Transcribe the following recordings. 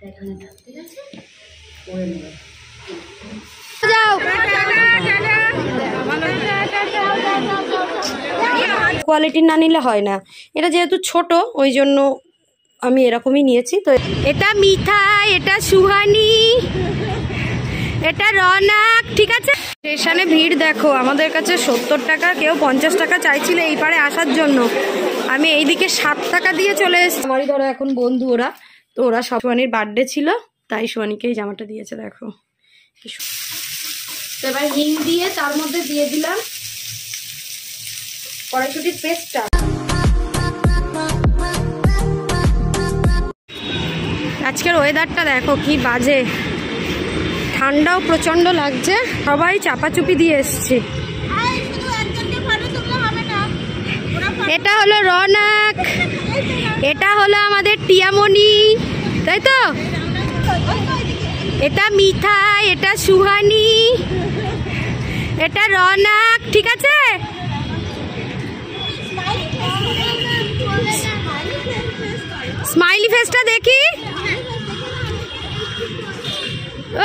এখানে থাক, ঠিক আছে? করে নেব। কোয়ালিটি না নিলে হয় না, এটা যেহেতু ছোট ওই জন্য আমি এরকমই নিয়েছি। তো এটা মিঠাই, এটা সুহানি, এটা রনাক, ঠিক আছে? স্টেশনে ভিড় দেখো, আমাদের কাছে 70 টাকা, কেউ 50 টাকা চাইছিল এই পারে আসার জন্য। আমি এইদিকে 7 টাকা দিয়ে চলে এসেছি। আমারই ধরো এখন বন্ধু ওরা, তো ওরা সব সোয়ানির বার্থডে ছিল তাই সোয়ানিকে এই জামাটা দিয়েছে দেখো। তো এবার হিং দিয়ে তার মধ্যে দিয়ে দিলাম কড়াইশুটির পেস্টটা। আজকের ওয়েদারটা দেখো কি বাজে, ঠান্ডাও প্রচন্ড লাগছে, সবাই চাপাচুপি দিয়ে এসছে। এটা হলো রনাক, এটা হলো আমাদের টিয়ামণি, তাই তো? এটা মিঠাই, এটা সুহানি, এটা রনাক, ঠিক আছে? স্মাইলি ফেসটা দেখি।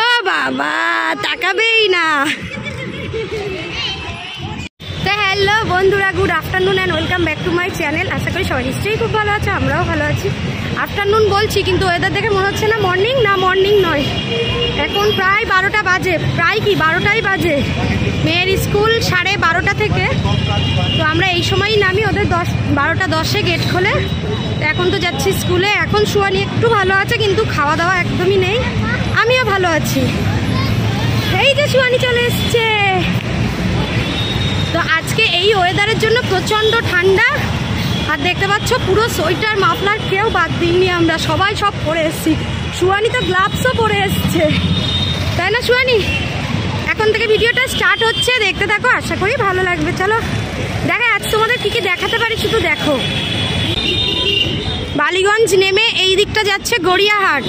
ও বাবা, তাকাবেই না। তো হ্যালো বন্ধুরা, good afternoon and welcome back to my channel. আশা করি সবাই নিশ্চয়ই খুব ভালো আছে, আমরাও ভালো আছি। আফটারনুন বলছি কিন্তু ওয়েদার দেখে মনে হচ্ছে না মর্নিং, না মর্নিং নয়, এখন প্রায় 12টা বাজে, প্রায় কি 12টাই বাজে। মেয়ের স্কুল 12:30 থেকে, তো আমরা এই সময়ই নামি, ওদের 12টা 10-এ গেট খোলে। তো এখন তো যাচ্ছি স্কুলে। এখন সোয়ানি একটু ভালো আছে কিন্তু খাওয়া দাওয়া একদমই নেই, আমিও ভালো আছি। এই যে সোয়ানি চলে এসছে। তো আজকে এই ওয়েদারের জন্য প্রচণ্ড ঠান্ডা, আর দেখতে পাচ্ছ পুরো সোয়েটার মাফলার কেউ বাদ দিইনি আমরা, সবাই সব পরে এসছি। সোয়ানি তো গ্লাভসও পরে এসছে, তাই না সোয়ানি? এখন থেকে ভিডিওটা স্টার্ট হচ্ছে, দেখতে থাকো, আশা করি ভালো লাগবে। চলো দেখা আজ তোমাদের কি কি দেখাতে পারি শুধু দেখো। বালিগঞ্জ নেমে এই দিকটা যাচ্ছে গড়িয়াহাট,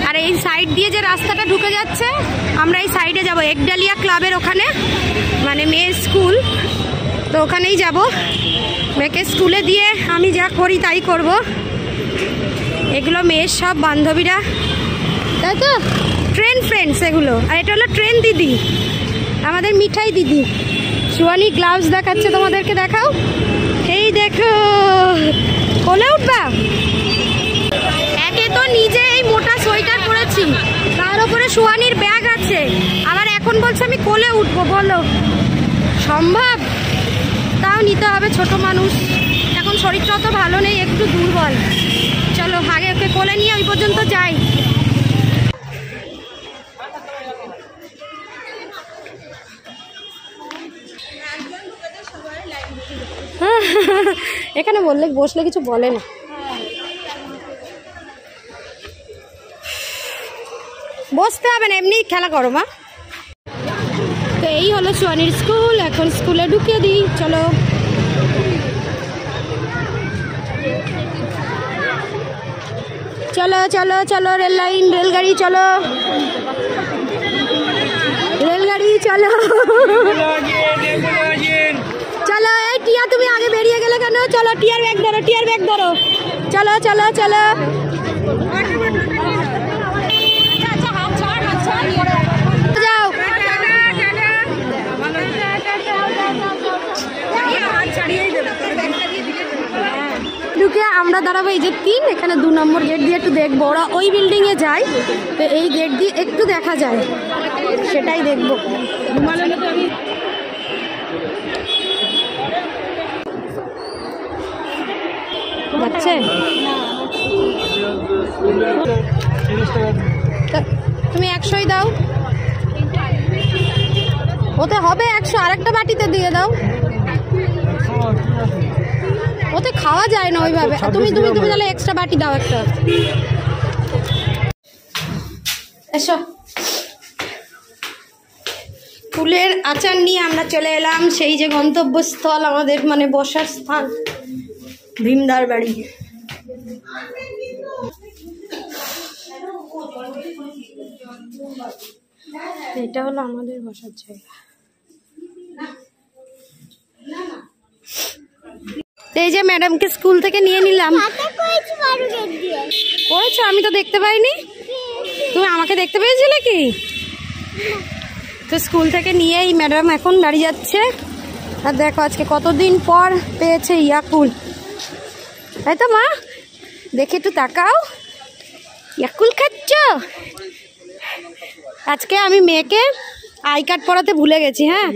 আর এই সাইড দিয়ে যে রাস্তাটা ঢুকে যাচ্ছে আমরা এই সাইডে যাব একডালিয়া ক্লাবের ওখানে, মানে মেয়ের স্কুল, তো ওখানেই যাব। মেয়েকে স্কুলে দিয়ে আমি যা করি তাই করব। এগুলো মেয়ের সব বান্ধবীরা, তাই তো? ট্রেন ফ্রেন্ডস এগুলো। আর এটা হলো ট্রেন দিদি, আমাদের মিঠাই দিদি। সোয়ানি গ্লাভস দেখাচ্ছে তোমাদেরকে, দেখাও। এই দেখো, কোলে উঠবা? একে তো নিজে এই মোটা সোয়েটার পরেছি, তার উপরে সোয়ানির ব্যাগ আছে, আবার এখন বলছে আমি কোলে উঠবো। বলো সম্ভব? তাও নিতে হবে, ছোট মানুষ, এখন শরীরটা অত ভালো নেই, একটু দুর্বল। চলো আগে ওকে কোলে নিয়ে ওই পর্যন্ত যাই। এখানে বললে বসলে কিছু বলে না। বসতে হবে না, এমনি খেলা করো মা। তো এই হলো সোয়ানির স্কুল, এখন স্কুলে ঢুকিয়ে দিই। চলো চলো চলো চলো, রেল লাইন, রেলগাড়ি, চলো রেলগাড়ি, চলো চলো। এই টিয়া তুমি আগে বেরিয়ে গেলে কেন? চলো টিয়ার ব্যাগ ধরো, টিয়ার ব্যাগ ধরো, চলো চলো চলো। যাও ঢুকে আমরা দাঁড়াবো এই যে 3, এখানে 2 নম্বর গেট দিয়ে একটু দেখবো, ওরা ওই বিল্ডিং এ যায়, তো এই গেট দিয়ে একটু দেখা যায়, সেটাই দেখবো। যাচ্ছে তুমি 100ই দাও, ওতে হবে 100, আরেকটা বাটিতে দিয়ে দাও, ওতে খাওয়া যায় না ওইভাবে। তুমি তুমি তুমি তাহলে এক্সট্রা বাটি দাও একটা। এসো, ফুলের আচার নিয়ে আমরা চলে এলাম সেই যে গন্তব্যস্থল আমাদের, মানে বসার স্থান, ভীমদার বাড়ি। এটা হলো আমাদের বসার জায়গা। এই যে ম্যাডামকে স্কুল থেকে নিয়ে নিলাম। করেছো? আমি তো দেখতে পাইনি। তুমি আমাকে দেখতে পেয়েছিলে কি? তো স্কুল থেকে নিয়ে এই ম্যাডাম এখন দাঁড়িয়ে যাচ্ছে। আর দেখো আজকে কতদিন পর পেয়েছে ইয়াকুল, তাই তো মা? দেখে একটু তাকাও, ইয়াকুল খাচ্ছ? আজকে আমি মেয়েকে আই কার্ড পড়াতে ভুলে গেছি। হ্যাঁ,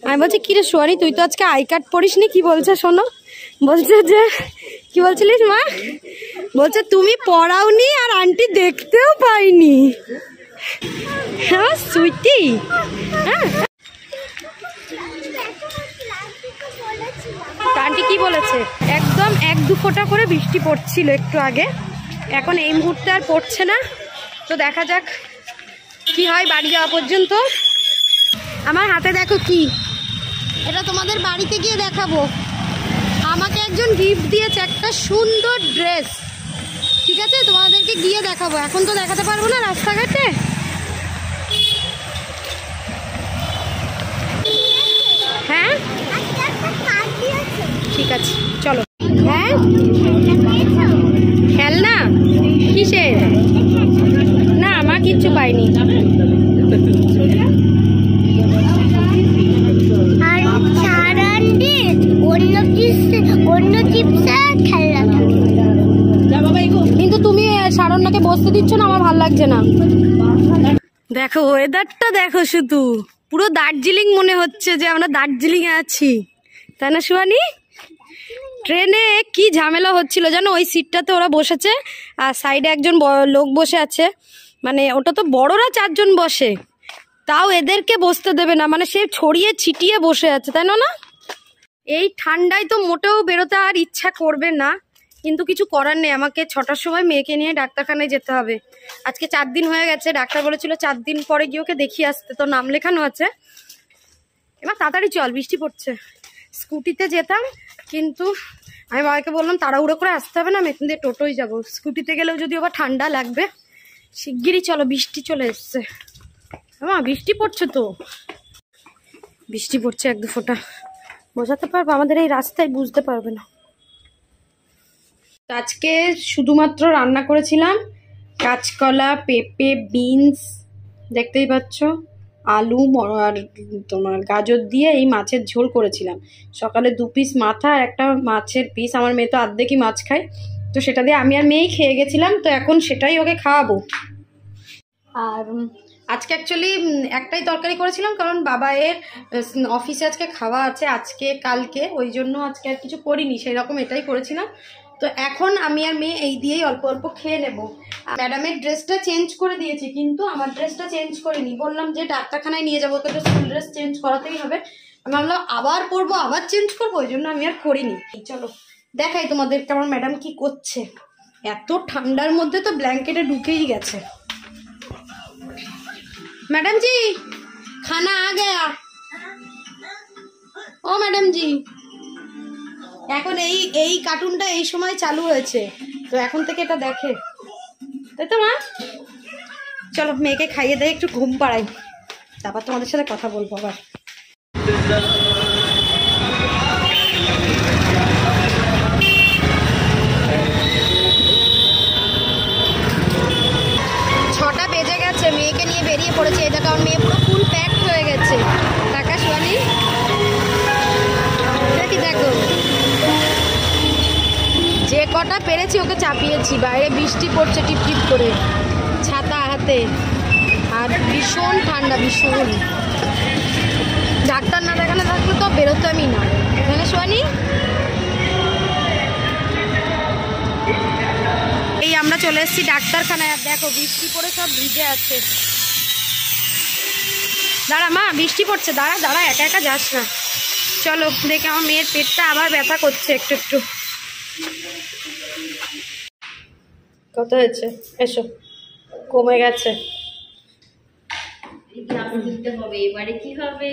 আমি বলছি কিরে সোয়ানি, তুই তো আজকে আই কার্ড পড়িস নি, কি বলছে শোনো। বলছে যে কি বলছিলিস মা? বলছে তুমি পড়াওনি আর আন্টি দেখতেও পাইনি। হ্যাঁ সুইটি, হ্যাঁ আন্টি কি বলেছে, একদম 1-2 ফোঁটা করে বৃষ্টি পড়ছিল একটু আগে, এখন এই মুহূর্তে আর পড়ছে না। তো দেখা যাক কি হয় বাড়ি যাওয়া পর্যন্ত। আমার হাতে দেখো কি, এটা তোমাদের বাড়িতে গিয়ে দেখাবো। আমাকে একজন গিফট দিয়েছে একটা সুন্দর ড্রেস, ঠিক আছে? তোমাদেরকে গিয়ে দেখাবো, এখন তো দেখাতে পারবো না রাস্তাঘাটে। হ্যাঁ ঠিক আছে চলো। হ্যাঁ খেলনা কিসের? না আমার কিচ্ছু পাইনি। কিন্তু তুমি সারণ্যকে বসতে দিচ্ছ না, আমার ভাল লাগছে না। দেখো ওয়েদারটা দেখো, শুধু পুরো দার্জিলিং মনে হচ্ছে যে আমরা দার্জিলিং এ আছি, তাই না সুয়ানি? ট্রেনে কি ঝামেলা হচ্ছিল জানো, ওই সিটটাতে ওরা বসেছে আর সাইডে একজন লোক বসে আছে, মানে ওটা তো বড়রা 4 জন বসে, তাও এদেরকে বসতে দেবে না, মানে সে ছড়িয়ে ছিটিয়ে বসে আছে, তাই না? এই ঠান্ডায় তো মোটেও বেরোতে আর ইচ্ছা করবে না, কিন্তু কিছু করার নেই, আমাকে 6টার সময় মেয়েকে নিয়ে ডাক্তারখানায় যেতে হবে। আজকে 4 দিন হয়ে গেছে, ডাক্তার বলেছিল 4 দিন পরে গিয়ে ওকে দেখিয়ে আসতে, তো নাম লেখানো আছে। এবার তাড়াতাড়ি চল, বৃষ্টি পড়ছে। স্কুটিতে যেতাম, কিন্তু আমি বাবাকে বললাম তাড়াহুড়ো করে আসতে হবে না, আমি এখান দিয়ে টোটোই যাবো, স্কুটিতে গেলেও যদি আবার ঠান্ডা লাগবে। শিগগিরই চলো, বৃষ্টি চলে এসছে। মা বৃষ্টি পড়ছে তো, বৃষ্টি পড়ছে 1-2 ফোঁটা, বোঝাতে পারবো আমাদের এই রাস্তায়, বুঝতে পারবে না। আজকে শুধুমাত্র রান্না করেছিলাম কাঁচকলা, পেঁপে, বিনস, দেখতেই পাচ্ছ, আলু আর তোমার গাজর দিয়ে এই মাছের ঝোল করেছিলাম। সকালে 2 পিস মাথা আর একটা মাছের পিস, আমার মেয়ে তো অর্ধেকই মাছ খায়, তো সেটা দিয়ে আমি আর মেয়েই খেয়ে গেছিলাম, তো এখন সেটাই ওকে খাওয়াবো। আর আজকে অ্যাকচুয়ালি একটাই তরকারি করেছিলাম, কারণ বাবায়ের অফিসে আজকে খাওয়া আছে, আজকে কালকে, ওই জন্য আজকে আর কিছু করিনি, সেই রকম এটাই করেছিলাম। তো এখন আমি আর মেয়ে এই দিয়েই অল্প অল্প খেয়ে নেব। ম্যাডামের ড্রেসটা চেঞ্জ করে দিয়েছি, কিন্তু আমার ড্রেসটা চেঞ্জ করিনি, বললাম যে ডাক্তারখানায় নিয়ে যাবো, ওকে তো স্কুল ড্রেস চেঞ্জ করাতেই হবে। আমি ভাবলাম আবার পরবো, আবার চেঞ্জ করবো, ওই জন্য আমি আর করিনি। চলো দেখাই তোমাদেরকে আমার ম্যাডাম কি করছে। এত ঠান্ডার মধ্যে তো ব্ল্যাঙ্কেটে ঢুকেই গেছে। मैडम जी खाना आ गया। ও ম্যাডাম জি, এখন এই কার্টুনটা এই সময় চালু হয়েছে, তো এখন থেকে এটা দেখে, তাই তো মা? চলো মেয়েকে খাইয়ে দেয়, একটু ঘুম পাড়াই, তারপর তোমাদের সাথে কথা বলবো আবার। বেজে গেছে, মেয়েকে নিয়ে বেরিয়ে পড়েছে, এটা কারণ মেয়ে পুরো ফুল প্যাক হয়ে গেছে। টাকা সোয়ানি দেখি, দেখো যে কটা পেরেছি ওকে চাপিয়েছি, বাইরে বৃষ্টি পড়ছে টিপটিপ করে, ছাতা হাতে, আর ভীষণ ঠান্ডা, ভীষণ। ডাক্তার না দেখানো থাকলে তো বেরোতে আমি না, তাই না সোয়ানি? এই আমরা চলে এসেছি ডাক্তারখানায়, আর দেখো বৃষ্টি পড়ে সব ভিজে আছে। দাঁড়া মা, বৃষ্টি পড়ছে, দাঁড়া দাঁড়া, একা একা যাস না। চলো দেখে, আমার মেয়ের পেটটা আবার ব্যথা করছে একটু একটু। কত হয়েছে? এসো, কমে গেছে। এবারে কি হবে?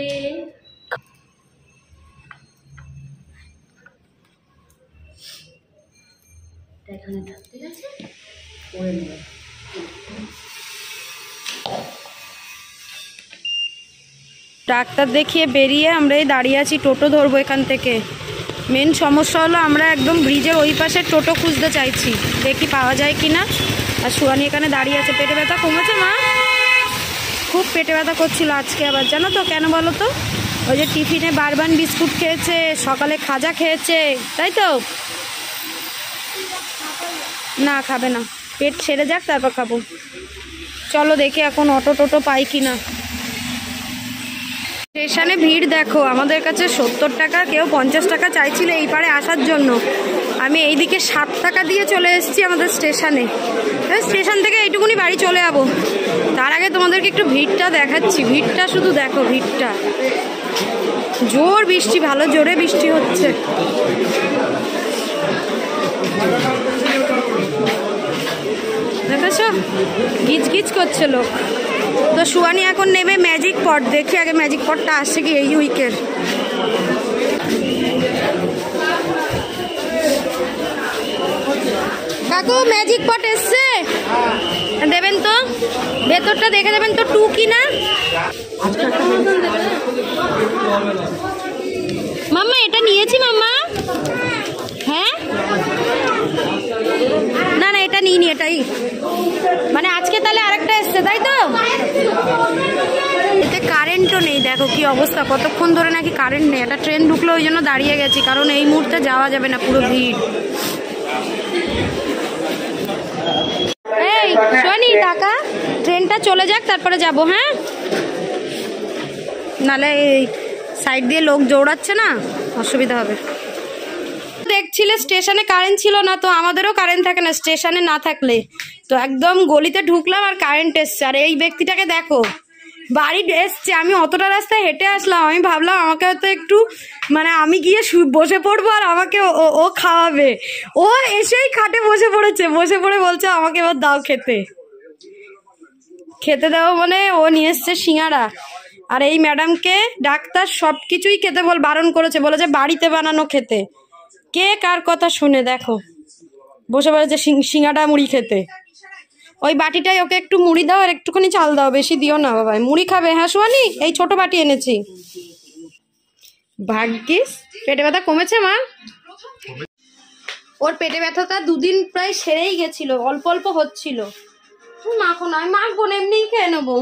এখানে থাকতে গেছে, করে নেব। ডাক্তার দেখিয়ে বেরিয়ে আমরা এই দাঁড়িয়ে আছি, টোটো ধরবো এখান থেকে। মেন সমস্যা হলো আমরা একদম ব্রিজের ওই পাশে টোটো খুঁজতে চাইছি, দেখি পাওয়া যায় কি না। আর সুয়ানি এখানে দাঁড়িয়ে আছে। পেটে ব্যথা কমেছে মা? খুব পেটে ব্যথা করছিল আজকে আবার, জানো তো কেন বলো তো? ওই যে টিফিনে বারবান বিস্কুট খেয়েছে, সকালে খাজা খেয়েছে, তাই তো? না খাবে না, পেট ছেড়ে যাক তারপর খাবো। চলো দেখি এখন অটো টোটো পাই কিনা। স্টেশনে ভিড় দেখো, আমাদের কাছে 70 টাকা, কেউ 50 টাকা চাইছিল এই পারে আসার জন্য। আমি এইদিকে 7 টাকা দিয়ে চলে এসেছি আমাদের স্টেশনে। স্টেশন থেকে এইটুকুনি বাড়ি চলে যাবো। তার আগে তোমাদেরকে একটু ভিড়টা দেখাচ্ছি। ভিড়টা শুধু দেখো, ভিড়টা। জোর বৃষ্টি, ভালো জোরে বৃষ্টি হচ্ছে। দেখেছো, গিজ গিজ করছে লোক। তো সুয়ানি এখন নেবে ম্যাজিক পট। দেখি আগে ম্যাজিক পটটা আসছে কি এই উইকের। কাকু ম্যাজিক পট এসছে, দেবেন তো? ভেতরটা দেখে দেবেন তো, 2 কি না? মাম্মা এটা নিয়েছি মাম্মা। হ্যাঁ না না, এটা নিইনি, এটাই মানে আজকে তাহলে আরেকটা এসছে, তাই তো? এতে কারেন্টও নেই, দেখো কি অবস্থা, কতক্ষণ ধরে নাকি কারেন্ট নেই। একটা ট্রেন ঢুকলো, ওই জন্য দাঁড়িয়ে গেছি, কারণ এই মুহূর্তে যাওয়া যাবে না, পুরো ভিড়। এই শোনি টাকা, ট্রেনটা চলে যাক তারপরে যাব, হ্যাঁ? নালে এই সাইড দিয়ে লোক দৌড়াচ্ছে না, অসুবিধা হবে। দেখছিলে স্টেশনে কারেন্ট ছিল না, তো আমাদেরও কারেন্ট থাকে না স্টেশনে না থাকলে। তো একদম গলিতে ঢুকলাম আর কারেন্ট এসছে। আর এই ব্যক্তিটাকে দেখো, বাড়ি এসছে, আমি অতটা রাস্তায় হেঁটে আসলাম। আমি ভাবলাম আমাকে হয়তো একটু মানে আমি গিয়ে বসে পড়বো আর আমাকে ও খাওয়াবে। ও এসেই খাটে বসে পড়েছে, বসে পড়ে বলছে আমাকে এবার দাও খেতে। খেতে দেবো মানে ও নিয়ে এসছে সিঙ্গারা। আর এই ম্যাডামকে ডাক্তার সব কিছুই খেতে বারণ করেছে, বলেছে বাড়িতে বানানো খেতে। কে কার কথা শুনে, দেখো বসে পড়েছে সিঙ্গাড়া মুড়ি খেতে। ওই বাটিটাই ওকে একটু মুড়ি দাও আর একটুখানি চাল দাও, বেশি দিও না বাবা। মুড়ি খাবে? হ্যাঁ সুয়ানি, এই ছোট বাটি এনেছি। ভাগ্যিস পেটে ব্যথা কমেছে মা। ওর পেটে ব্যথাটা 2 দিন প্রায় সেরেই গেছিল, অল্প অল্প হচ্ছিল। মাখো না, আমি মাখবো না, এমনিই খেয়ে নেবো।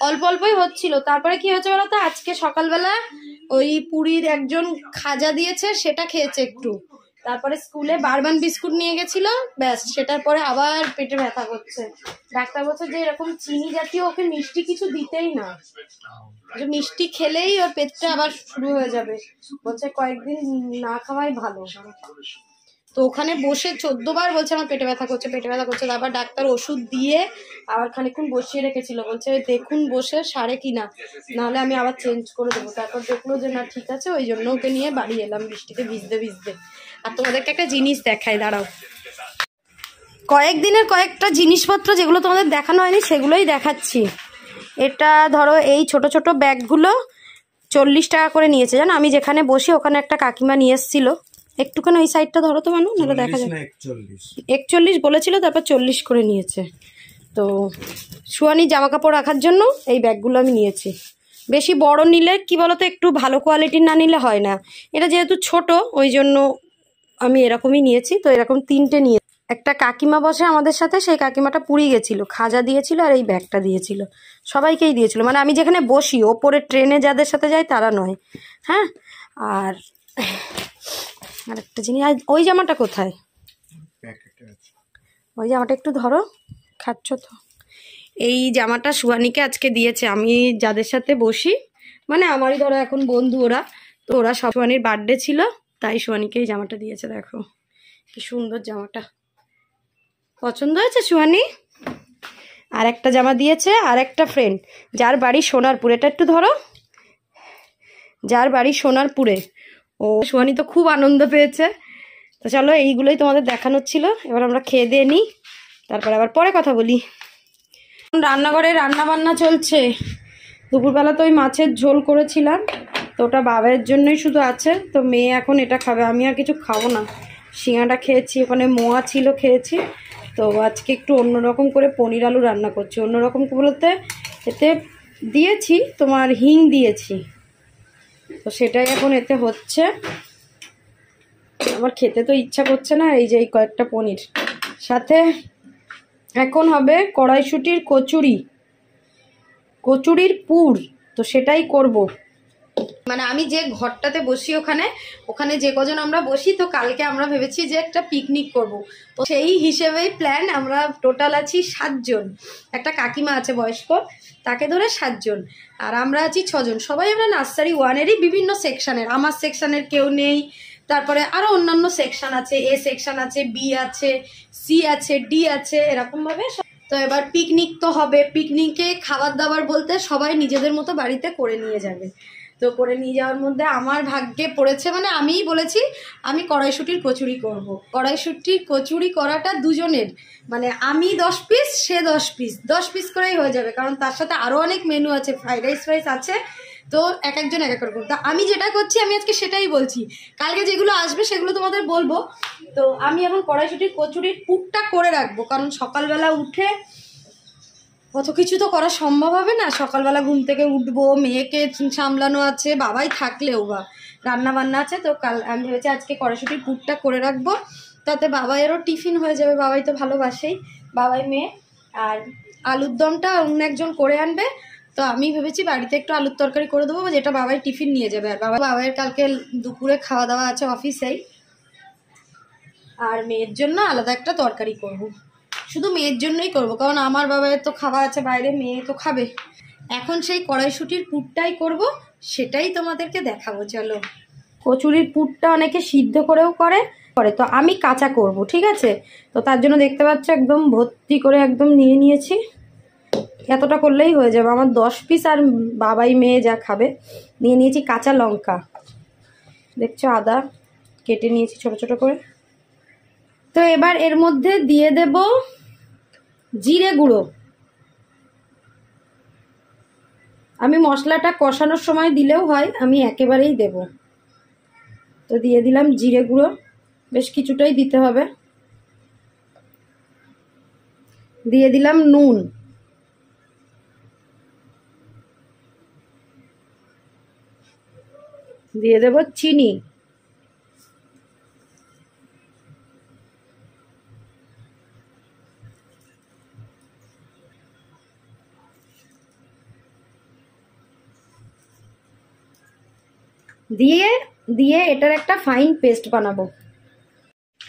অল্প অল্পই হচ্ছিল। তারপরে কি হয়েছে বলো তো, আজকে সকালবেলা ওই পুরীর একজন খাজা দিয়েছে, সেটা খেয়েছে একটু। তারপরে স্কুলে বারবান বিস্কুট নিয়ে গেছিল, ব্যাস সেটার পরে আবার পেটে ব্যথা করছে। ডাক্তার বলছে যে এরকম চিনি জাতীয় ওকে মিষ্টি কিছু দিতেই না, মিষ্টি খেলেই ওর পেটটা আবার শুরু হয়ে যাবে। বলছে কয়েকদিন না খাওয়াই ভালো। তো ওখানে বসে 14 বার বলছে আমার পেটে ব্যথা করছে, পেটে ব্যথা করছে। তারপর ডাক্তার ওষুধ দিয়ে আবার খানিকক্ষণ বসিয়ে রেখেছিল, বলছে দেখুন বসে সারে কিনা, নাহলে আমি আবার চেঞ্জ করে দেবো। তারপর দেখলো যে না ঠিক আছে, ওই জন্য ওকে নিয়ে বাড়ি এলাম বৃষ্টিতে ভিজতে ভিজতে। আর তোমাদেরকে একটা জিনিস দেখাই, দাঁড়াও। কয়েকদিনের কয়েকটা জিনিসপত্র যেগুলো তোমাদের দেখানো হয়নি সেগুলোই দেখাচ্ছি। এটা ধরো এই ছোট ছোট ব্যাগগুলো 40 টাকা করে নিয়েছে, জানো? আমি যেখানে বসি ওখানে একটা কাকিমা নিয়ে এসেছিল। একটুখানি ওই সাইডটা ধরো তো মানু, নাহলে দেখা যায়। 41 বলেছিল, তারপর 40 করে নিয়েছে। তো সুয়ানি জামা কাপড় রাখার জন্য এই ব্যাগগুলো আমি নিয়েছি। বেশি বড় নিলে কি বলতো, একটু ভালো কোয়ালিটির না নিলে হয় না। এটা যেহেতু ছোট, ওই জন্য আমি এরকমই নিয়েছি। তো এরকম 3টে নিয়ে, একটা কাকিমা বসে আমাদের সাথে, সেই কাকিমাটা পুরী গেছিল, খাজা দিয়েছিল আর এই ব্যাগটা দিয়েছিল। সবাইকেই দিয়েছিল, মানে আমি যেখানে বসি ওপরে ট্রেনে যাদের সাথে যাই তারা নয়, হ্যাঁ। আর একটা জিনিস, ওই জামাটা কোথায়? ওই জামাটা একটু ধরো, খাচ্ছ তো। এই জামাটা সুয়ানিকে আজকে দিয়েছে। আমি যাদের সাথে বসি, মানে আমারই ধরো এখন বন্ধু ওরা, তো ওরা সব সুয়ানির বার্থডে ছিল, তাই সুয়ানিকে এই জামাটা দিয়েছে। দেখো কি সুন্দর জামাটা, পছন্দ হয়েছে সুয়ানি? আর একটা জামা দিয়েছে আর একটা ফ্রেন্ড, যার বাড়ি সোনারপুর। এটা একটু ধরো, যার বাড়ি সোনারপুরে। ও সুয়ানি তো খুব আনন্দ পেয়েছে। তো চলো এইগুলোই তোমাদের দেখানোর ছিল। এবার আমরা খেয়ে দিয়ে নিই, তারপরে আবার পরে কথা বলি। রান্নাঘরে রান্না বান্না চলছে। দুপুরবেলা তো ওই মাছের ঝোল করেছিলাম, তো ওটা বাবার জন্যই শুধু আছে। তো মেয়ে এখন এটা খাবে, আমি আর কিছু খাবো না। সিঙ্গাটা খেয়েছি, ওখানে মোয়া ছিল খেয়েছি। তো আজকে একটু অন্যরকম করে পনির আলু রান্না করছি। অন্যরকম বলতে এতে দিয়েছি তোমার হিং দিয়েছি, তো সেটাই এখন এতে হচ্ছে। আমার খেতে তো ইচ্ছা করছে না, এই যে এই কয়েকটা পনির, সাথে এখন হবে কড়াইশুঁটির কচুরি, কচুরির পুর, তো সেটাই করব। মানে আমি যে ঘরটাতে বসি ওখানে যে কজন আমরা বসি, তো কালকে আমরা ভেবেছি যে একটা পিকনিক করব। তো সেই হিসেবেই প্ল্যান, আমরা টোটাল আছি 7 জন। একটা কাকিমা আছে বয়স্ক, তাকে ধরে 7 জন, আর আমরা আছি 6 জন। সবাই আমরা নার্সারি 1-এরই বিভিন্ন সেকশনের, আমার সেকশনের কেউ নেই, তারপরে আরো অন্যান্য সেকশন আছে, এ সেকশন আছে, বি আছে, সি আছে, ডি আছে, এরকম ভাবে। তো এবার পিকনিক তো হবে, পিকনিকে খাবার দাবার বলতে সবাই নিজেদের মতো বাড়িতে করে নিয়ে যাবে। তো করে নিয়ে যাওয়ার মধ্যে আমার ভাগ্যে পড়েছে, মানে আমিই বলেছি আমি কড়াইশুঁটির কচুরি করব। কড়াইশুঁটির কচুরি করাটা দুজনের, মানে আমি 10 পিস, সে 10 পিস, 10 পিস করেই হয়ে যাবে, কারণ তার সাথে আরও অনেক মেনু আছে, ফ্রাইড রাইস আছে, তো এক একজন এক এক রকম। তা আমি যেটা করছি আমি আজকে সেটাই বলছি, কালকে যেগুলো আসবে সেগুলো তোমাদের বলবো। তো আমি এখন কড়াইশুঁটির কচুরির পুরটা করে রাখবো, কারণ সকালবেলা উঠে কত কিছু তো করা সম্ভব হবে না। সকালবেলা ঘুম থেকে উঠবো, মেয়েকে সামলানো আছে, বাবাই থাকলেও বা রান্না বান্না আছে। তো কাল আমি ভেবেছি আজকে কড়াইশুঁটির পুরটা করে রাখবো, তাতে বাবাইয়েরও টিফিন হয়ে যাবে, বাবাই তো ভালোবাসেই, বাবাই মেয়ে। আর আলুর দমটা অন্য একজন করে আনবে, তো আমি ভেবেছি বাড়িতে একটু আলুর তরকারি করে দেবো, যেটা বাবাই টিফিন নিয়ে যাবে। আর বাবাইয়ের কালকে দুপুরে খাওয়া দাওয়া আছে অফিসেই, আর মেয়ের জন্য আলাদা একটা তরকারি করব। শুধু মেয়ের জন্যই করব, কারণ আমার বাবার তো খাওয়া আছে বাইরে, মেয়ে তো খাবে। এখন সেই কড়াইশুঁটির পুরটাই করব, সেটাই তোমাদেরকে দেখাবো। চলো, কচুরির পুরটা অনেকে সিদ্ধ করেও করে, তো আমি কাঁচা করব, ঠিক আছে? তো তার জন্য দেখতে পাচ্ছ একদম ভর্তি করে একদম নিয়ে নিয়েছি, এতটা করলেই হয়ে যাবে আমার 10 পিস, আর বাবাই মেয়ে যা খাবে। নিয়ে নিয়েছি কাঁচা লঙ্কা, দেখছো আদা কেটে নিয়েছি ছোট ছোট করে। তো এবার এর মধ্যে দিয়ে দেব জিরে গুঁড়ো। আমি মশলাটা কষানোর সময় দিলেও হয়, আমি একেবারেই দেব। তো দিয়ে দিলাম জিরে গুঁড়ো, বেশ কিছুটাই দিতে হবে। দিয়ে দিলাম নুন, দিয়ে দেব চিনি, দিয়ে এটার একটা ফাইন পেস্ট বানাবো।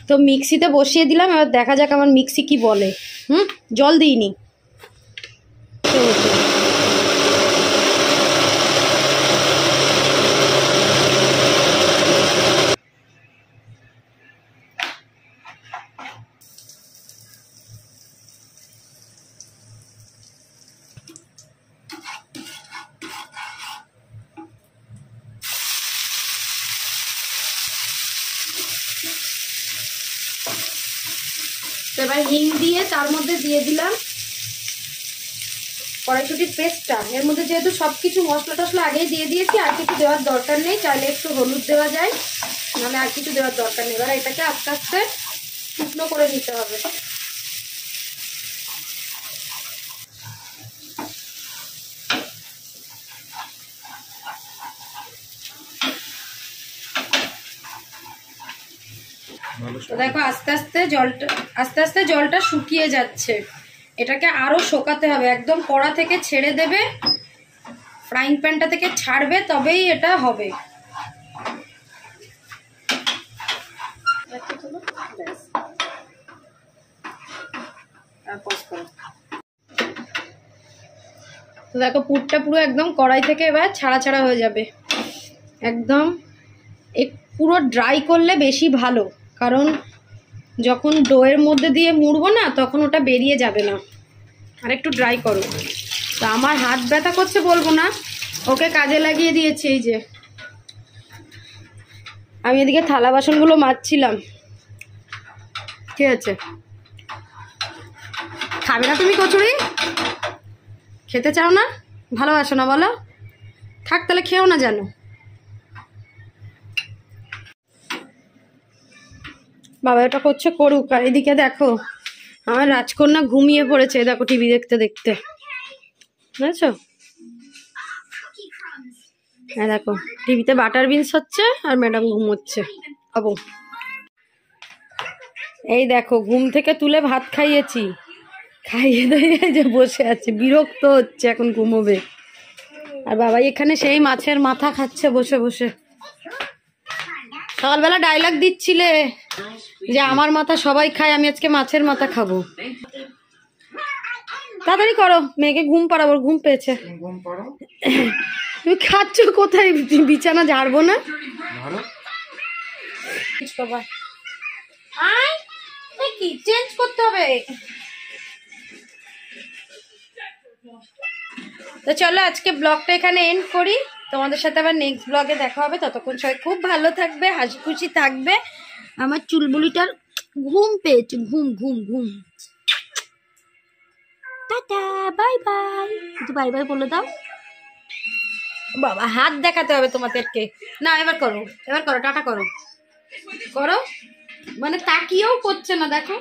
তো মিক্সিতে বসিয়ে দিলাম, এবার দেখা যাক আমার মিক্সি কি বলে। জল দিইনি। তো এবার হিং দিয়ে তার মধ্যে দিয়ে দিলাম কড়াইশুঁটির পেস্টটা। এর মধ্যে যেহেতু সব কিছু মশলা টশলা আগেই দিয়ে দিয়েছি, আর কিছু দেওয়ার দরকার নেই, চাইলে একটু হলুদ দেওয়া যায়, নাহলে আর কিছু দেওয়ার দরকার নেই। এবার এটাকে আস্তে আস্তে শুকনো করে নিতে হবে। তো দেখো আস্তে আস্তে জলটা শুকিয়ে যাচ্ছে, এটাকে আরো শোকাতে হবে, একদম কড়া থেকে ছেড়ে দেবে, ফ্রাইং প্যানটা থেকে ছাড়বে, তবেই এটা হবে। তো দেখো পুরটা পুরো একদম কড়াই থেকে এবার ছাড়া ছাড়া হয়ে যাবে, একদম পুরো ড্রাই করলে বেশি ভালো, কারণ যখন ডোয়ের মধ্যে দিয়ে মুড়বো না তখন ওটা বেরিয়ে যাবে না। আর একটু ড্রাই করো। তো আমার হাত ব্যথা করছে বলবো না, ওকে কাজে লাগিয়ে দিয়েছি। এই যে আমি এদিকে থালা বাসনগুলো মাজছিলাম। ঠিক আছে, খাবে না তুমি কচুরি? খেতে চাও না? ভালোবাসো না বলো? থাক তাহলে খেও না জানো। বাবা ওটা করছে করুক, আর এদিকে দেখো আমার রাজকন্যা ঘুমিয়ে পড়েছে, দেখো টিভি দেখতে দেখতে, বুঝেছো? হ্যাঁ দেখো টিভিতে বাটার বিনস হচ্ছে আর ম্যাডাম ঘুমোচ্ছে। বাবু এই দেখো ঘুম থেকে তুলে ভাত খাইয়েছি, খাইয়ে দিয়ে যে বসে আছে, বিরক্ত হচ্ছে, এখন ঘুমোবে। আর বাবা এখানে সেই মাছের মাথা খাচ্ছে বসে বসে। সকালবেলা ডায়লগ দিচ্ছিলে যে আমার মাথা সবাই খায়, আমি আজকে মাছের মাথা খাবো। তাড়াতাড়ি করো, মেয়েকে ঘুম পাড়াবো, ঘুম পেয়েছে। তুমি খাচ্ছ কোথায়? বিছানা ঝাড়বো না? কি চেঞ্জ করতে হবে? তো চলো আজকে ব্লগটা এখানে এন্ড করি। তোমাদের সাথে আবার নেক্সট ব্লগে দেখা হবে। ততক্ষণ সবাই খুব ভালো থাকবে, হাসি খুশি থাকবে। আমার চুলবুলিটার ঘুম পেয়েছে, ঘুম ঘুম ঘুম। Tata, bye bye. একটু বাই বাই বলে দাও। বাবা হাত দেখাতে হবে তোমাদেরকে। না এবার করো, এবার করো, টাটা করো। করো মানে তাকিয়েও করছে না, দেখো।